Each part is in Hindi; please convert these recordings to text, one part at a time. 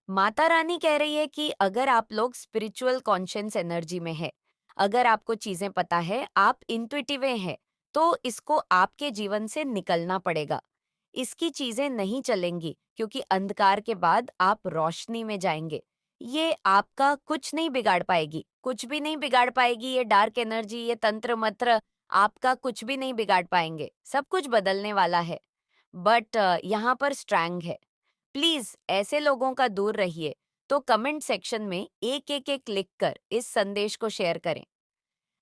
माता रानी कह रही है कि अगर आप लोग स्पिरिचुअल कॉन्शियस एनर्जी में है, अगर आपको चीजें पता है, आप इंट्यूटिव हैं, तो इसको आपके जीवन से निकलना पड़ेगा। इसकी चीजें नहीं चलेंगी क्योंकि अंधकार के बाद आप रोशनी में जाएंगे। ये आपका कुछ नहीं बिगाड़ पाएगी, कुछ भी नहीं बिगाड़ पाएगी। ये डार्क एनर्जी, ये तंत्र मंत्र आपका कुछ भी नहीं बिगाड़ पाएंगे। सब कुछ बदलने वाला है। बट यहाँ पर स्ट्रैंग है। प्लीज ऐसे लोगों का दूर रहिए। तो कमेंट सेक्शन में एक एक एक लिख कर इस संदेश को शेयर करें।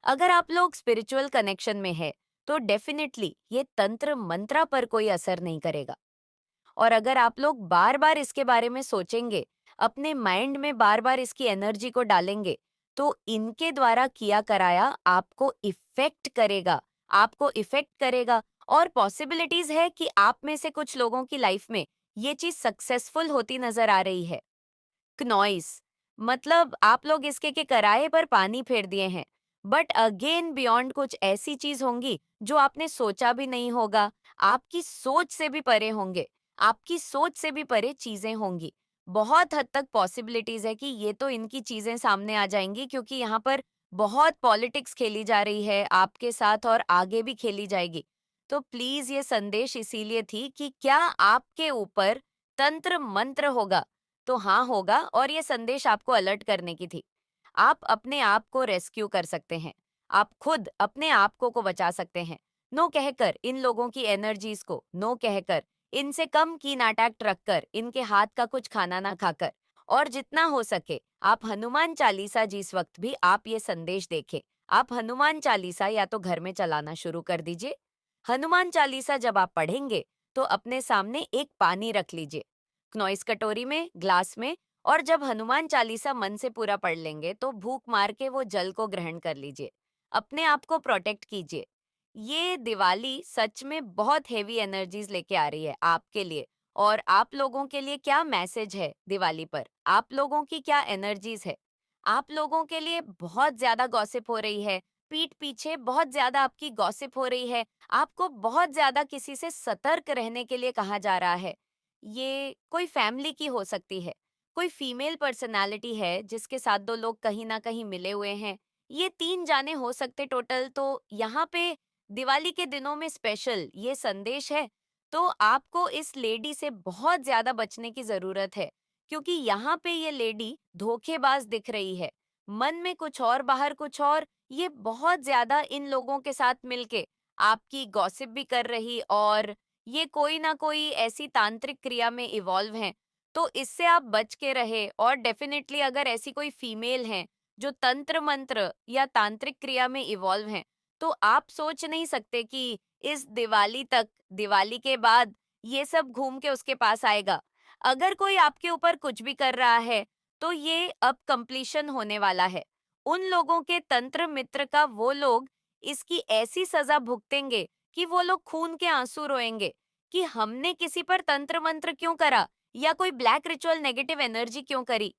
अगर आप लोग स्पिरिचुअल कनेक्शन में है तो डेफिनेटली ये तंत्र मंत्र पर कोई असर नहीं करेगा। और अगर आप लोग बार बार इसके बारे में सोचेंगे, अपने माइंड में बार बार इसकी एनर्जी को डालेंगे, तो इनके द्वारा किया कराया आपको इफेक्ट करेगा। आपको इफेक्ट करेगा। और पॉसिबिलिटीज है कि आप में से कुछ लोगों की लाइफ में ये चीज सक्सेसफुल होती नजर आ रही है। नॉइस मतलब आप लोग इसके के कराए पर पानी फेर दिए हैं। बट अगेन बियॉन्ड कुछ ऐसी चीज होंगी जो आपने सोचा भी नहीं होगा। आपकी सोच से भी परे होंगे। आपकी सोच से भी परे चीजें होंगी। बहुत हद तक पॉसिबिलिटीज है कि ये तो इनकी चीजें सामने आ जाएंगी क्योंकि यहाँ पर बहुत पॉलिटिक्स खेली जा रही है आपके साथ और आगे भी खेली जाएगी। तो प्लीज ये संदेश इसीलिए थी कि क्या आपके ऊपर तंत्र मंत्र होगा? तो हाँ होगा। और ये संदेश आपको अलर्ट करने की थी। आप अपने आप को रेस्क्यू कर सकते हैं। आप खुद अपने आप को बचा सकते हैं। नो कहकर इन लोगों की एनर्जीज को नो कहकर, इनसे कम कीन अटैक्ट रखकर, इनके हाथ का कुछ खाना ना खाकर। और जितना हो सके आप हनुमान चालीसा जिस वक्त भी आप ये संदेश देखें, आप हनुमान चालीसा या तो घर में चलाना शुरू कर दीजिए। हनुमान चालीसा जब आप पढ़ेंगे तो अपने सामने एक पानी रख लीजिए, नॉइस कटोरी में, ग्लास में। और जब हनुमान चालीसा मन से पूरा पढ़ लेंगे तो भूख मार के वो जल को ग्रहण कर लीजिए। अपने आप को प्रोटेक्ट कीजिए। ये दिवाली सच में बहुत हेवी एनर्जीज लेके आ रही है आपके लिए। और आप लोगों के लिए क्या मैसेज है दिवाली पर, आप लोगों की क्या एनर्जीज है? आप लोगों के लिए बहुत ज्यादा गॉसिप हो रही है। पीठ पीछे बहुत ज्यादा आपकी गॉसिप हो रही है। आपको बहुत ज्यादा किसी से सतर्क रहने के लिए कहा जा रहा है। ये कोई फैमिली की हो सकती है, कोई फीमेल पर्सनालिटी है जिसके साथ दो लोग कहीं ना कहीं मिले हुए हैं। ये तीन जाने हो सकते टोटल। तो यहाँ पे दिवाली के दिनों में स्पेशल ये संदेश है। तो आपको इस लेडी से बहुत ज्यादा बचने की जरूरत है क्योंकि यहाँ पे ये लेडी धोखेबाज दिख रही है। मन में कुछ और बाहर कुछ और। ये बहुत ज्यादा इन लोगों के साथ मिलके आपकी गॉसिप भी कर रही। और ये कोई ना कोई ऐसी तांत्रिक क्रिया में इवॉल्व हैं। तो इससे आप बच के रहे। और डेफिनेटली अगर ऐसी कोई फीमेल हैं जो तंत्र मंत्र या तांत्रिक क्रिया में इवॉल्व हैं, तो आप सोच नहीं सकते कि इस दिवाली तक, दिवाली के बाद ये सब घूम के उसके पास आएगा। अगर कोई आपके ऊपर कुछ भी कर रहा है तो ये अब कंप्लीशन होने वाला है। उन लोगों के तंत्र मित्र का वो लोग इसकी ऐसी सजा भुगतेंगे कि वो लोग खून के आंसू रोएंगे कि हमने किसी पर तंत्र मंत्र क्यों करा या कोई ब्लैक रिचुअल नेगेटिव एनर्जी क्यों करी।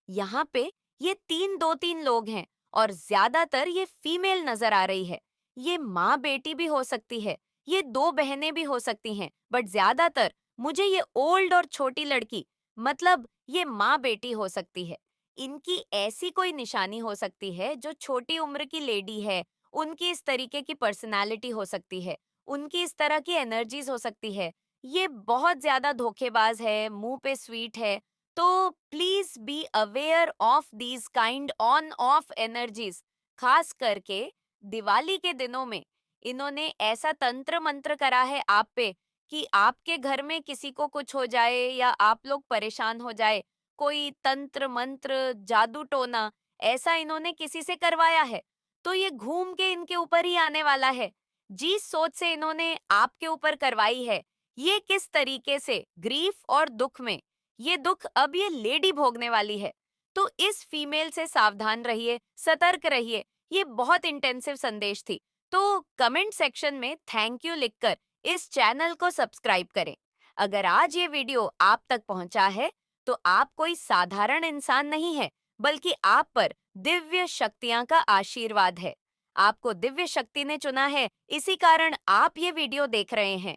यहाँ पे ये दो तीन लोग हैं और ज्यादातर ये फीमेल नजर आ रही है। ये माँ बेटी भी हो सकती है, ये दो बहनें भी हो सकती हैं, बट ज्यादातर मुझे ये ओल्ड और छोटी लड़की, मतलब ये माँ बेटी हो सकती है। इनकी ऐसी कोई निशानी हो सकती है जो छोटी उम्र की लेडी है, उनकी इस तरीके की पर्सनालिटी हो सकती है, उनकी इस तरह की एनर्जीज हो सकती है। ये बहुत ज्यादा धोखेबाज है, मुंह पे स्वीट है। तो please be aware of these kind on off energies. खास करके दिवाली के दिनों में इन्होंने ऐसा तंत्र मंत्र करा है आप पे कि आपके घर में किसी को कुछ हो जाए या आप लोग परेशान हो जाए। कोई तंत्र मंत्र जादू टोना ऐसा इन्होंने किसी से करवाया है तो ये घूम के इनके ऊपर ही आने वाला है। जिस सोच से इन्होंने आपके ऊपर करवाई है, ये किस तरीके से ग्रीफ और दुख में, ये दुख अब ये लेडी भोगने वाली है। तो इस फीमेल से सावधान रहिए, सतर्क रहिए। ये बहुत इंटेंसिव संदेश थी। तो कमेंट सेक्शन में थैंक यू लिखकर इस चैनल को सब्सक्राइब करें। अगर आज ये वीडियो आप तक पहुंचा है तो आप कोई साधारण इंसान नहीं है, बल्कि आप पर दिव्य शक्तियां का आशीर्वाद है। आपको दिव्य शक्ति ने चुना है, इसी कारण आप ये वीडियो देख रहे हैं।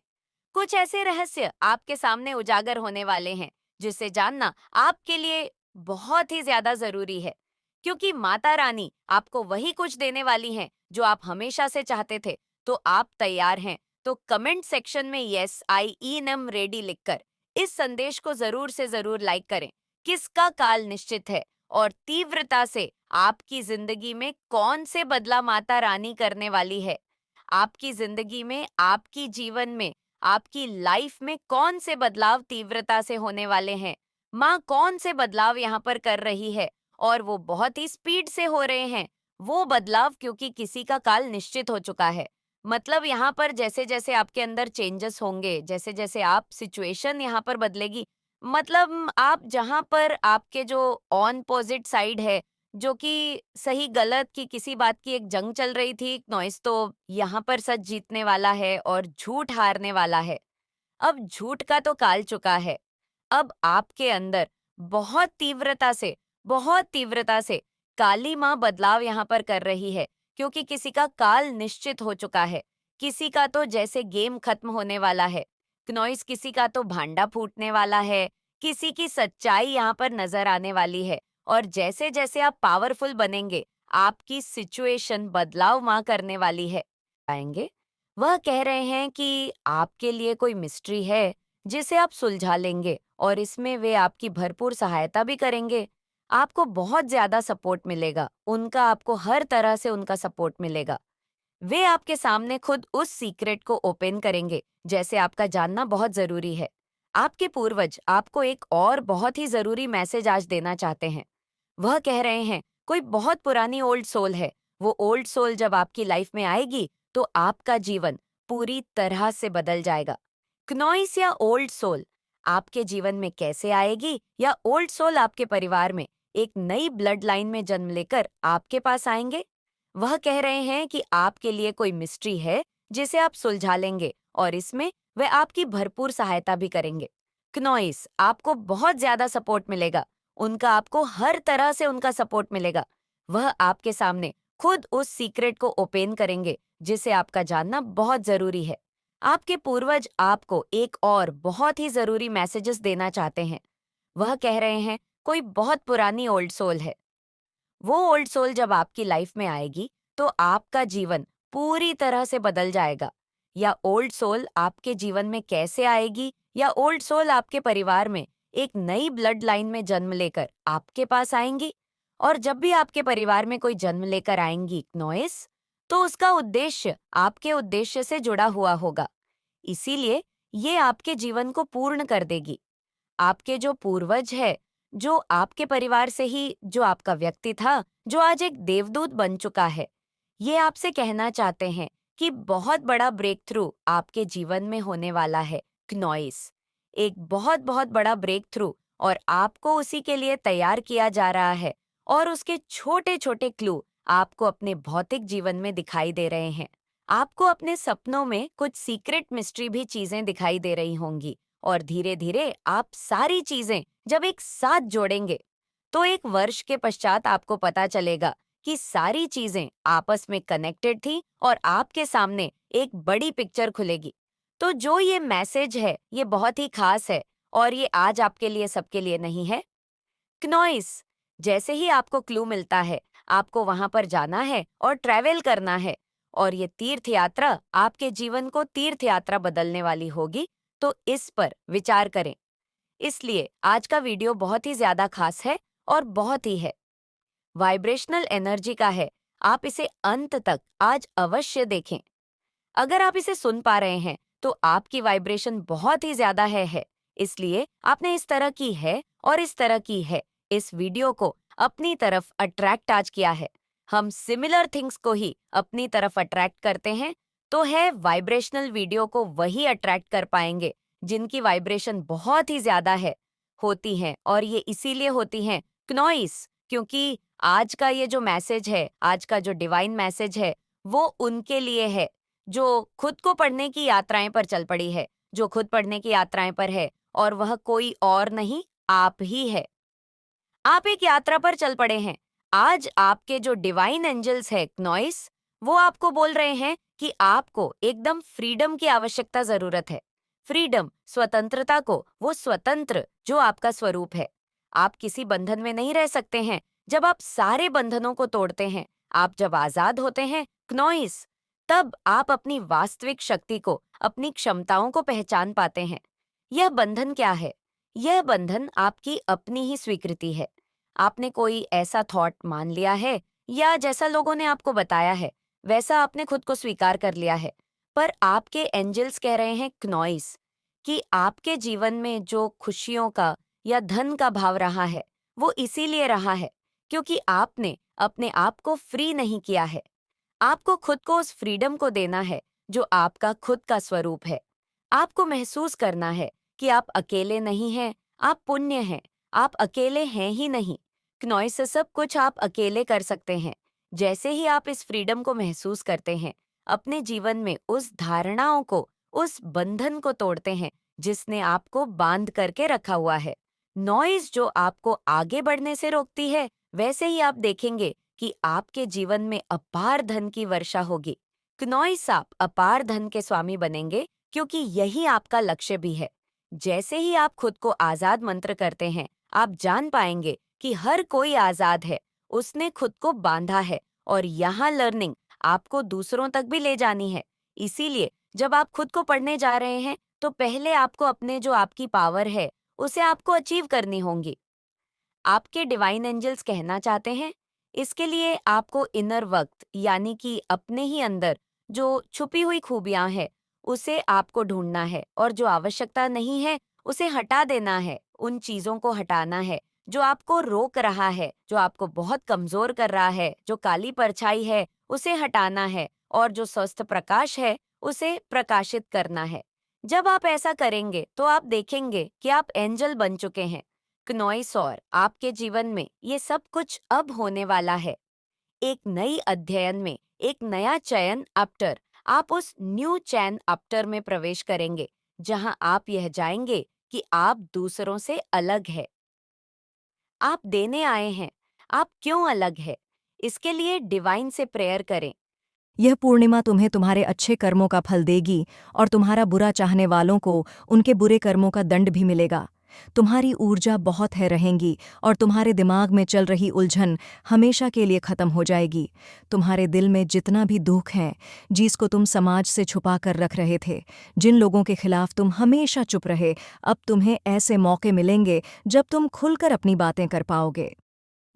कुछ ऐसे रहस्य आपके सामने उजागर होने वाले हैं जिसे जानना आपके लिए बहुत ही ज्यादा जरूरी है, क्योंकि माता रानी आपको वही कुछ देने वाली हैं जो आप हमेशा से चाहते थे। तो आप तैयार हैं? तो कमेंट सेक्शन में यस आई एम रेडी लिखकर इस संदेश को जरूर से जरूर लाइक करें। किसका काल निश्चित है और तीव्रता से आपकी जिंदगी में कौन से बदलाव माता रानी करने वाली है? आपकी जिंदगी में, आपकी जीवन में, आपकी लाइफ में कौन से बदलाव तीव्रता से होने वाले हैं? माँ कौन से बदलाव यहाँ पर कर रही है और वो बहुत ही स्पीड से हो रहे हैं। वो बदलाव क्योंकि किसी का काल निश्चित हो चुका है। मतलब यहाँ पर जैसे जैसे आपके अंदर चेंजेस होंगे, जैसे जैसे आप सिचुएशन यहाँ पर बदलेगी, मतलब आप जहाँ पर आपके जो ऑन पोजिट साइड है, जो कि सही गलत की किसी बात की एक जंग चल रही थी, नॉइस तो यहाँ पर सच जीतने वाला है और झूठ हारने वाला है। अब झूठ का तो काल चुका है। अब आपके अंदर बहुत तीव्रता से, बहुत तीव्रता से काली माँ बदलाव यहाँ पर कर रही है, क्योंकि किसी का काल निश्चित हो चुका है। किसी का तो जैसे गेम खत्म होने वाला है, नॉइस किसी का तो भांडा फूटने वाला है, किसी की सच्चाई यहाँ पर नजर आने वाली है। और जैसे जैसे आप पावरफुल बनेंगे, आपकी सिचुएशन बदलाव माँ करने वाली है। आएंगे, वह कह रहे हैं कि आपके लिए कोई मिस्ट्री है जिसे आप सुलझा लेंगे और इसमें वे आपकी भरपूर सहायता भी करेंगे। आपको बहुत ज्यादा सपोर्ट मिलेगा, उनका आपको हर तरह से उनका सपोर्ट मिलेगा। वे आपके सामने खुद उस सीक्रेट को ओपन करेंगे जैसे आपका जानना बहुत जरूरी है। आपके पूर्वज आपको एक और बहुत ही जरूरी मैसेज आज देना चाहते हैं। वह कह रहे हैं कोई बहुत पुरानी ओल्ड सोल है। वो ओल्ड सोल जब आपकी लाइफ में आएगी तो आपका जीवन पूरी तरह से बदल जाएगा। क्नॉइस या ओल्ड सोल आपके जीवन में कैसे आएगी, या ओल्ड सोल आपके परिवार में एक नई ब्लड लाइन में जन्म लेकर आपके पास आएंगे? वह कह रहे हैं कि आपके लिए कोई मिस्ट्री है जिसे आप सुलझा लेंगे और इसमें वे आपकी भरपूर सहायता भी करेंगे। क्नॉइस आपको बहुत ज्यादा सपोर्ट मिलेगा, उनका आपको हर तरह से उनका सपोर्ट मिलेगा। वह आपके सामने खुद उस सीक्रेट को ओपन करेंगे जिसे आपका जानना बहुत जरूरी है। आपके पूर्वज आपको एक और बहुत ही जरूरी मैसेजेस देना चाहते हैं। वह कह रहे हैं कोई बहुत पुरानी ओल्ड सोल है। वो ओल्ड सोल जब आपकी लाइफ में आएगी तो आपका जीवन पूरी तरह से बदल जाएगा। या ओल्ड सोल आपके जीवन में कैसे आएगी, या ओल्ड सोल आपके परिवार में एक नई ब्लड लाइन में जन्म लेकर आपके पास आएंगी। और जब भी आपके परिवार में कोई जन्म लेकर आएंगी नॉइस, तो उसका उद्देश्य आपके उद्देश्य से जुड़ा हुआ होगा। इसीलिए ये आपके जीवन को पूर्ण कर देगी। आपके जो पूर्वज है, जो आपके परिवार से ही जो आपका व्यक्ति था, जो आज एक देवदूत बन चुका है, ये आपसे कहना चाहते हैं कि बहुत बड़ा ब्रेक थ्रू आपके जीवन में होने वाला है। क्नॉइस एक बहुत बहुत बड़ा ब्रेक थ्रू, और आपको उसी के लिए तैयार किया जा रहा है। और उसके छोटे छोटे क्लू आपको अपने भौतिक जीवन में दिखाई दे रहे हैं। आपको अपने सपनों में कुछ सीक्रेट मिस्ट्री भी चीजें दिखाई दे रही होंगी, और धीरे धीरे आप सारी चीजें जब एक साथ जोड़ेंगे तो एक वर्ष के पश्चात आपको पता चलेगा कि सारी चीजें आपस में कनेक्टेड थी और आपके सामने एक बड़ी पिक्चर खुलेगी। तो जो ये मैसेज है ये बहुत ही खास है, और ये आज आपके लिए सबके लिए नहीं है। क्नॉइस जैसे ही आपको क्लू मिलता है, आपको वहां पर जाना है और ट्रैवल करना है, और ये तीर्थ यात्रा आपके जीवन को तीर्थ यात्रा बदलने वाली होगी। तो इस पर विचार करें। इसलिए आज का वीडियो बहुत ही ज्यादा खास है और बहुत ही है, वाइब्रेशनल एनर्जी का है। आप इसे अंत तक आज अवश्य देखें। अगर आप इसे सुन पा रहे हैं तो आपकी वाइब्रेशन बहुत ही ज्यादा है। इसलिए आपने इस तरह की है और इस तरह की है इस वीडियो को अपनी तरफ अट्रैक्ट आज किया है। हम सिमिलर थिंग्स को ही अपनी तरफ अट्रैक्ट करते हैं, तो है वाइब्रेशनल वीडियो को वही अट्रैक्ट कर पाएंगे जिनकी वाइब्रेशन बहुत ही ज्यादा है होती हैं। और ये इसीलिए होती हैं क्नॉइस, क्योंकि आज का ये जो मैसेज है, आज का जो डिवाइन मैसेज है, वो उनके लिए है जो खुद को पढ़ने की यात्राएं पर चल पड़ी है, जो खुद पढ़ने की यात्राएं पर है, और वह कोई और नहीं, आप ही है। आप एक यात्रा पर चल पड़े हैं। आज आपके जो डिवाइन एंजल्स है नॉइस, वो आपको बोल रहे हैं कि आपको एकदम फ्रीडम की आवश्यकता जरूरत है। फ्रीडम, स्वतंत्रता को, वो स्वतंत्र जो आपका स्वरूप है। आप किसी बंधन में नहीं रह सकते हैं जब आप सारे बंधनों को तोड़ते हैं। आप जब आजाद होते हैं, क्नॉइस, तब आप अपनी वास्तविक शक्ति को, अपनी क्षमताओं को पहचान पाते हैं। यह बंधन क्या है? यह बंधन आपकी अपनी ही स्वीकृति है। आपने कोई ऐसा थॉट मान लिया है, या जैसा लोगों ने आपको बताया है वैसा आपने खुद को स्वीकार कर लिया है। पर आपके एंजल्स कह रहे हैं, क्नॉइस, कि आपके जीवन में जो खुशियों का या धन का भाव रहा है, वो इसीलिए रहा है क्योंकि आपने अपने आप को फ्री नहीं किया है। आपको खुद को उस फ्रीडम को देना है जो आपका खुद का स्वरूप है। आपको महसूस करना है कि आप अकेले नहीं हैं, आप पुण्य हैं, आप अकेले हैं ही नहीं। क्नॉइस से सब कुछ आप अकेले कर सकते हैं। जैसे ही आप इस फ्रीडम को महसूस करते हैं, अपने जीवन में उस धारणाओं को, उस बंधन को तोड़ते हैं जिसने आपको बांध करके रखा हुआ है। नॉइज जो आपको आगे बढ़ने से रोकती है, वैसे ही आप देखेंगे कि आपके जीवन में अपार धन की वर्षा होगी। क्नॉइस, आप अपार धन के स्वामी बनेंगे क्योंकि यही आपका लक्ष्य भी है। जैसे ही आप खुद को आजाद मंत्र करते हैं, आप जान पाएंगे कि हर कोई आजाद है, उसने खुद को बांधा है, और यहाँ लर्निंग आपको दूसरों तक भी ले जानी है। इसीलिए जब आप खुद को पढ़ने जा रहे हैं, तो पहले आपको अपने जो आपकी पावर है, उसे आपको अचीव करनी होंगी। आपके डिवाइन एंजल्स कहना चाहते हैं, इसके लिए आपको इनर वक्त, यानी कि अपने ही अंदर जो छुपी हुई खूबियां हैं, उसे आपको ढूंढना है, और जो आवश्यकता नहीं है उसे हटा देना है। उन चीजों को हटाना है जो आपको रोक रहा है, जो आपको बहुत कमजोर कर रहा है, जो काली परछाई है उसे हटाना है, और जो स्वस्थ प्रकाश है उसे प्रकाशित करना है। जब आप ऐसा करेंगे तो आप देखेंगे कि आप एंजल बन चुके हैं। क्नॉइस, और आपके जीवन में ये सब कुछ अब होने वाला है। एक नई अध्ययन में, एक नया चयन अप्टर, आप उस न्यू चैन अप्टर में प्रवेश करेंगे जहां आप यह जाएंगे कि आप दूसरों से अलग है। आप देने आए हैं, आप क्यों अलग है? इसके लिए डिवाइन से प्रेयर करें। यह पूर्णिमा तुम्हें तुम्हारे अच्छे कर्मों का फल देगी और तुम्हारा बुरा चाहने वालों को उनके बुरे कर्मों का दंड भी मिलेगा। तुम्हारी ऊर्जा बहुत है रहेंगी और तुम्हारे दिमाग में चल रही उलझन हमेशा के लिए खत्म हो जाएगी। तुम्हारे दिल में जितना भी दुख है, जिसको तुम समाज से छुपा कर रख रहे थे, जिन लोगों के खिलाफ तुम हमेशा चुप रहे, अब तुम्हें ऐसे मौके मिलेंगे जब तुम खुलकर अपनी बातें कर पाओगे।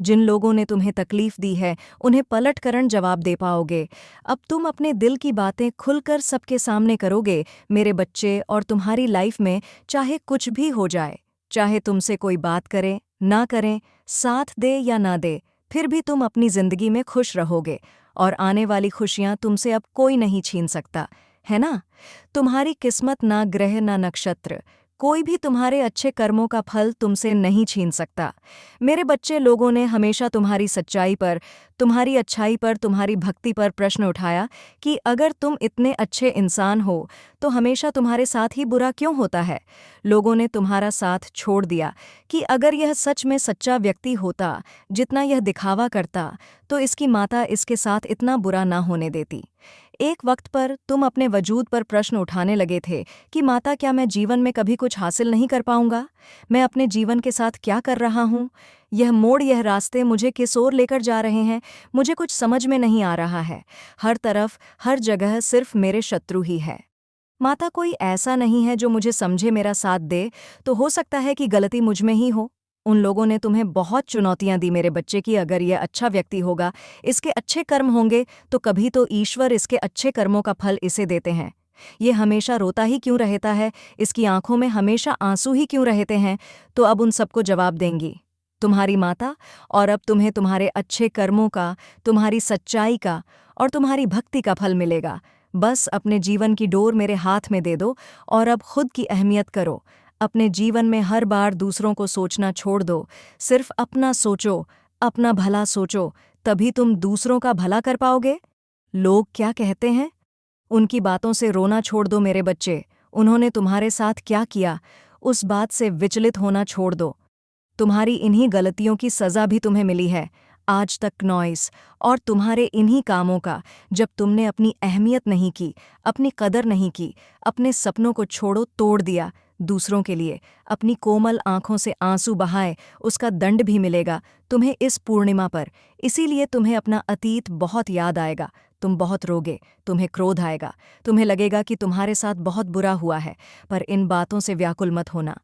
जिन लोगों ने तुम्हें तकलीफ दी है, उन्हें पलटकर जवाब दे पाओगे। अब तुम अपने दिल की बातें खुलकर सबके सामने करोगे, मेरे बच्चे, और तुम्हारी लाइफ में चाहे कुछ भी हो जाए, चाहे तुमसे कोई बात करे, ना करें, साथ दे या ना दे, फिर भी तुम अपनी जिंदगी में खुश रहोगे, और आने वाली खुशियां तुमसे अब कोई नहीं छीन सकता, है ना? तुम्हारी किस्मत ना ग्रह ना नक्षत्र, कोई भी तुम्हारे अच्छे कर्मों का फल तुमसे नहीं छीन सकता। मेरे बच्चे, लोगों ने हमेशा तुम्हारी सच्चाई पर, तुम्हारी अच्छाई पर, तुम्हारी भक्ति पर प्रश्न उठाया कि अगर तुम इतने अच्छे इंसान हो तो हमेशा तुम्हारे साथ ही बुरा क्यों होता है। लोगों ने तुम्हारा साथ छोड़ दिया कि अगर यह सच में सच्चा व्यक्ति होता, जितना यह दिखावा करता, तो इसकी माता इसके साथ इतना बुरा ना होने देती। एक वक्त पर तुम अपने वजूद पर प्रश्न उठाने लगे थे कि माता, क्या मैं जीवन में कभी कुछ हासिल नहीं कर पाऊंगा? मैं अपने जीवन के साथ क्या कर रहा हूँ? यह मोड़, यह रास्ते मुझे किस ओर लेकर जा रहे हैं? मुझे कुछ समझ में नहीं आ रहा है। हर तरफ, हर जगह सिर्फ मेरे शत्रु ही है। माता, कोई ऐसा नहीं है जो मुझे समझे, मेरा साथ दे। तो हो सकता है कि गलती मुझ में ही हो। उन लोगों ने तुम्हें बहुत चुनौतियां दी मेरे बच्चे की, अगर यह अच्छा व्यक्ति होगा, इसके अच्छे कर्म होंगे, तो कभी तो ईश्वर इसके अच्छे कर्मों का फल इसे देते हैं। ये हमेशा रोता ही क्यों रहता है? इसकी आंखों में हमेशा आंसू ही क्यों रहते हैं? तो अब उन सबको जवाब देंगी तुम्हारी माता, और अब तुम्हें तुम्हारे अच्छे कर्मों का, तुम्हारी सच्चाई का और तुम्हारी भक्ति का फल मिलेगा। बस अपने जीवन की डोर मेरे हाथ में दे दो और अब खुद की अहमियत करो। अपने जीवन में हर बार दूसरों को सोचना छोड़ दो, सिर्फ अपना सोचो, अपना भला सोचो, तभी तुम दूसरों का भला कर पाओगे। लोग क्या कहते हैं, उनकी बातों से रोना छोड़ दो मेरे बच्चे। उन्होंने तुम्हारे साथ क्या किया, उस बात से विचलित होना छोड़ दो। तुम्हारी इन्हीं गलतियों की सज़ा भी तुम्हें मिली है। आज तक नॉइस और तुम्हारे इन्हीं कामों का, जब तुमने अपनी अहमियत नहीं की, अपनी कदर नहीं की, अपने सपनों को छोड़ो तोड़ दिया दूसरों के लिए, अपनी कोमल आंखों से आंसू बहाए, उसका दंड भी मिलेगा तुम्हें इस पूर्णिमा पर। इसीलिए तुम्हें अपना अतीत बहुत याद आएगा, तुम बहुत रोगे, तुम्हें क्रोध आएगा, तुम्हें लगेगा कि तुम्हारे साथ बहुत बुरा हुआ है, पर इन बातों से व्याकुल मत होना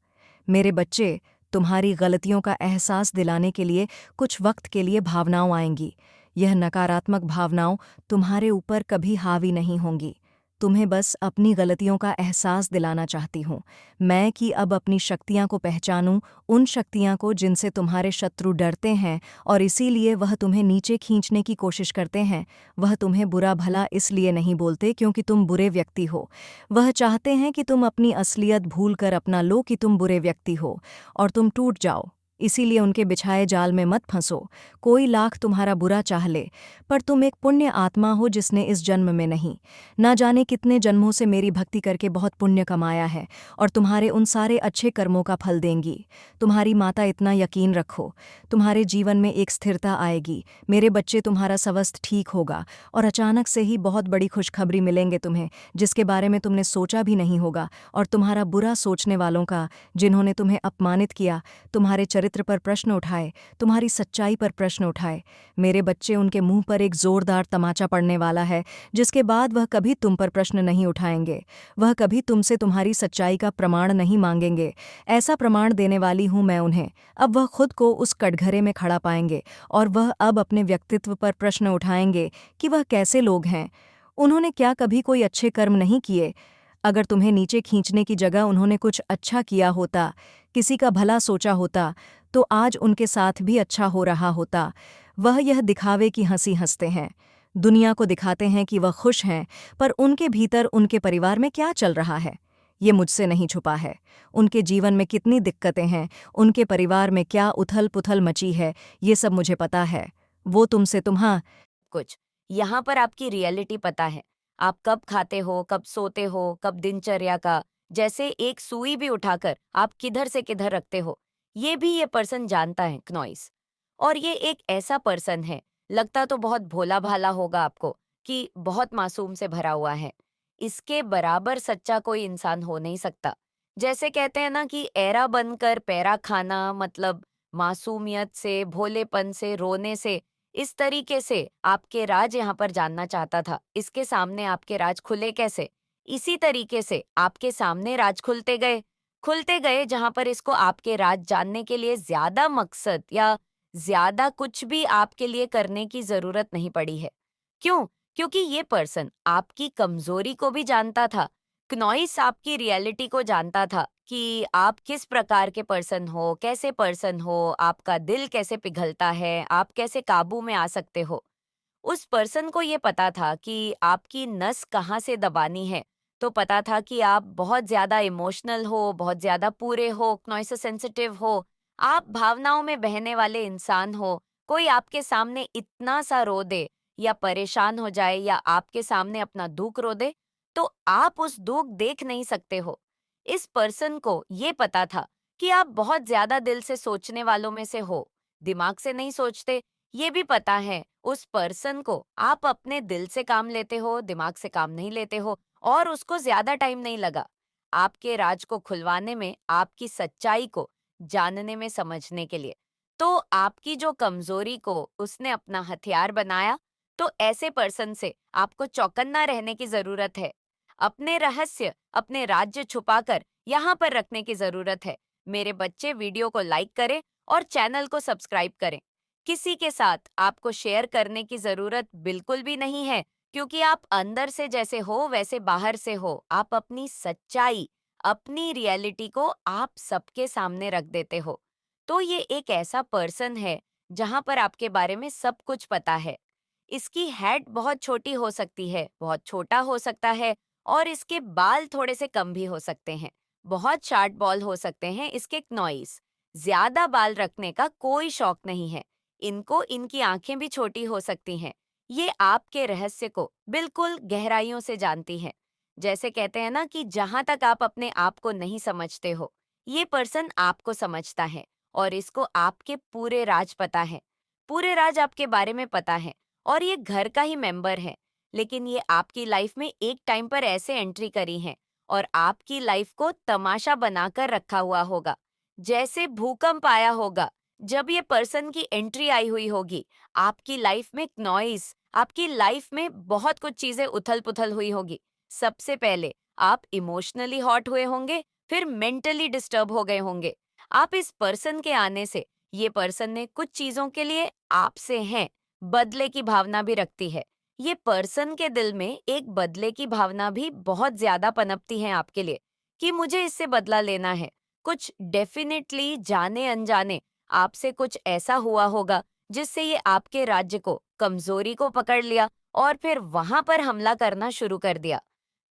मेरे बच्चे। तुम्हारी गलतियों का एहसास दिलाने के लिए कुछ वक्त के लिए भावनाओं आएंगी। यह नकारात्मक भावनाओं तुम्हारे ऊपर कभी हावी नहीं होंगी। तुम्हें बस अपनी गलतियों का एहसास दिलाना चाहती हूँ मैं, कि अब अपनी शक्तियाँ को पहचानूं, उन शक्तियाँ को जिनसे तुम्हारे शत्रु डरते हैं और इसीलिए वह तुम्हें नीचे खींचने की कोशिश करते हैं। वह तुम्हें बुरा भला इसलिए नहीं बोलते क्योंकि तुम बुरे व्यक्ति हो। वह चाहते हैं कि तुम अपनी असलियत भूलकर अपना लो कि तुम बुरे व्यक्ति हो और तुम टूट जाओ। इसीलिए उनके बिछाए जाल में मत फंसो। कोई लाख तुम्हारा बुरा चाह ले, पर तुम एक पुण्य आत्मा हो जिसने इस जन्म में नहीं, ना जाने कितने जन्मों से मेरी भक्ति करके बहुत पुण्य कमाया है और तुम्हारे उन सारे अच्छे कर्मों का फल देंगी। तुम्हारी माता, इतना यकीन रखो, तुम्हारे जीवन में एक स्थिरता आएगी मेरे बच्चे, तुम्हारा स्वास्थ्य ठीक होगा और अचानक से ही बहुत बड़ी खुशखबरी मिलेंगे तुम्हें, जिसके बारे में तुमने सोचा भी नहीं होगा। और तुम्हारा बुरा सोचने वालों का, जिन्होंने तुम्हें अपमानित किया, तुम्हारे चरित्र पर प्रश्न उठाए, तुम्हारी सच्चाई पर प्रश्न उठाए, मेरे बच्चे, उनके मुंह पर एक जोरदार तमाचा पड़ने वाला है, जिसके बाद वह कभी तुम पर प्रश्न नहीं उठाएंगे। वह कभी तुमसे तुम्हारी सच्चाई का प्रमाण नहीं मांगेंगे। ऐसा प्रमाण देने वाली हूं मैं उन्हें। अब वह खुद को उस कटघरे में खड़ा पाएंगे और वह अब अपने व्यक्तित्व पर प्रश्न उठाएंगे कि वह कैसे लोग हैं। उन्होंने क्या कभी कोई अच्छे कर्म नहीं किए? अगर तुम्हें नीचे खींचने की जगह उन्होंने कुछ अच्छा किया होता, किसी का भला सोचा होता, तो आज उनके साथ भी अच्छा हो रहा होता। वह यह दिखावे की हंसी हंसते हैं, दुनिया को दिखाते हैं कि वह खुश हैं, पर उनके भीतर उनके परिवार में क्या चल रहा है, ये मुझसे नहीं छुपा है। उनके जीवन में कितनी दिक्कतें हैं, उनके परिवार में क्या उथल पुथल मची है, ये सब मुझे पता है। वो तुमसे कुछ यहाँ पर आपकी रियलिटी पता है। आप कब खाते हो, कब सोते हो, कब दिनचर्या का, जैसे एक सुई भी उठाकर आप किधर से किधर रखते हो, ये भी ये पर्सन जानता है, क्नॉइस। और ये एक ऐसा पर्सन है, लगता तो बहुत भोला भाला होगा आपको, कि बहुत मासूम से भरा हुआ है। इसके बराबर सच्चा कोई इंसान हो नहीं सकता। जैसे कहते हैं ना कि एरा बनकर पैरा खाना, मतलब मासूमियत से, भोलेपन से, रोने से, इस तरीके से आपके राज यहाँ पर जानना चाहता था। इसके सामने आपके राज खुले कैसे? इसी तरीके से आपके सामने राज खुलते गए जहाँ पर इसको आपके राज जानने के लिए ज्यादा मकसद या ज्यादा कुछ भी आपके लिए करने की जरूरत नहीं पड़ी है। क्यों? क्योंकि ये पर्सन आपकी कमजोरी को भी जानता था। क्नॉइस आपकी रियलिटी को जानता था कि आप किस प्रकार के पर्सन हो, कैसे पर्सन हो, आपका दिल कैसे पिघलता है, आप कैसे काबू में आ सकते हो। उस पर्सन को ये पता था कि आपकी नस कहाँ से दबानी है। तो पता था कि आप बहुत ज़्यादा इमोशनल हो, बहुत ज़्यादा पूरे हो, नॉइस सेंसिटिव हो, आप भावनाओं में बहने वाले इंसान हो। कोई आपके सामने इतना सा रो दे या परेशान हो जाए या आपके सामने अपना दुःख रो दे, तो आप उस दुःख देख नहीं सकते हो। इस पर्सन को ये पता था कि आप बहुत ज़्यादा दिल से सोचने वालों में से हो, दिमाग से नहीं सोचते। ये भी पता है उस पर्सन को आप अपने दिल से काम लेते हो, दिमाग से काम नहीं लेते हो और उसको ज्यादा टाइम नहीं लगा आपके राज को खुलवाने में, आपकी सच्चाई को जानने में, समझने के लिए। तो आपकी जो कमजोरी को उसने अपना हथियार बनाया, तो ऐसे पर्सन से आपको चौकन्ना रहने की जरूरत है। अपने रहस्य, अपने राज्य छुपाकर यहाँ पर रखने की जरूरत है। मेरे बच्चे, वीडियो को लाइक करें और चैनल को सब्सक्राइब करें। किसी के साथ आपको शेयर करने की जरूरत बिल्कुल भी नहीं है, क्योंकि आप अंदर से जैसे हो वैसे बाहर से हो। आप अपनी सच्चाई, अपनी रियलिटी को आप सबके सामने रख देते हो। तो ये एक ऐसा पर्सन है जहां पर आपके बारे में सब कुछ पता है। इसकी हेड बहुत छोटी हो सकती है, बहुत छोटा हो सकता है और इसके बाल थोड़े से कम भी हो सकते हैं। बहुत शार्ट बॉल हो सकते हैं इसके नॉइस। ज्यादा बाल रखने का कोई शौक नहीं है। इनको इनकी आंखें भी छोटी हो सकती हैं। ये आपके रहस्य को बिल्कुल गहराइयों से जानती हैं। जैसे कहते हैं ना कि जहां तक आप अपने आप को नहीं समझते हो, ये पर्सन आपको समझता है और इसको आपके पूरे राज पता है। पूरे राज आपके बारे में पता है और ये घर का ही मेंबर है, लेकिन ये आपकी लाइफ में एक टाइम पर ऐसे एंट्री करी है और आपकी लाइफ को तमाशा बनाकर रखा हुआ होगा। जैसे भूकंप आया होगा, जब ये पर्सन की एंट्री आई हुई होगी, आपकी लाइफ में नॉइस, आपकी लाइफ में बहुत कुछ चीजें उथल-पुथल हुई होगी। सबसे पहले आप इमोशनली हॉट हुए होंगे, फिर मेंटली डिस्टर्ब हो गए होंगे। आप इस पर्सन के आने से, ये पर्सन ने कुछ चीजों के लिए आपसे हैं, बदले की भावना भी रखती है। ये पर्सन के दिल में एक बदले की भावना भी बहुत ज्यादा पनपती है आपके लिए, कि मुझे इससे बदला लेना है। कुछ डेफिनेटली जाने अनजाने आपसे कुछ ऐसा हुआ होगा जिससे ये आपके राज्य को, कमजोरी को पकड़ लिया और फिर वहां पर हमला करना शुरू कर दिया।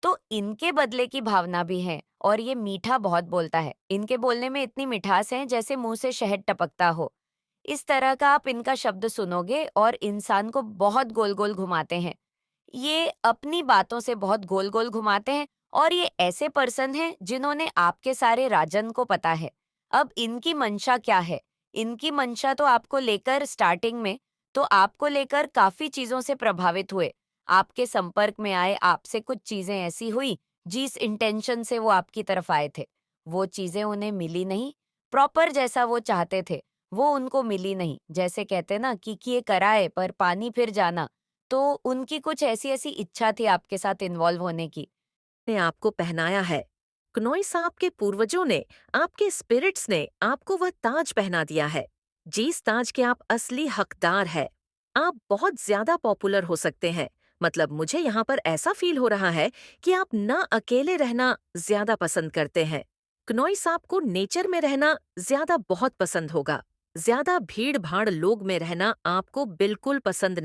तो इनके बदले की भावना भी है और ये मीठा बहुत बोलता है। इनके बोलने में इतनी मिठास है जैसे मुंह से शहद टपकता हो। इस तरह का आप इनका शब्द सुनोगे और इंसान को बहुत गोल-गोल घुमाते हैं। ये अपनी बातों से बहुत गोल-गोल घुमाते हैं और ये ऐसे पर्सन हैं जिन्होंने आपके सारे राजन को पता है। अब इनकी मंशा क्या है? इनकी मंशा तो आपको लेकर स्टार्टिंग में तो आपको लेकर काफ़ी चीज़ों से प्रभावित हुए। आपके संपर्क में आए, आपसे कुछ चीज़ें ऐसी हुई जिस इंटेंशन से वो आपकी तरफ आए थे। वो चीज़ें उन्हें मिली नहीं, प्रॉपर जैसा वो चाहते थे, वो उनको मिली नहीं। जैसे कहते हैं ना कि किए कराए पर पानी फिर जाना। तो उनकी कुछ ऐसी-ऐसी इच्छा थी आपके साथ इन्वॉल्व होने की। ने आपको पहनाया है। क्नोई सांप के पूर्वजों ने, आपके स्पिरिट्स ने आपको वह ताज पहना दिया है, जिस ताज के आप असली हकदार है। आप बहुत ज्यादा पॉपुलर हो सकते हैं। मतलब मुझे यहाँ पर ऐसा फील हो रहा है कि आप न अकेले रहना ज्यादा पसंद करते हैं। क्नोई सांप को नेचर में रहना ज्यादा बहुत पसंद होगा। ज्यादा भीड़ भाड़ लोग में रहना आपको बिल्कुल पसंद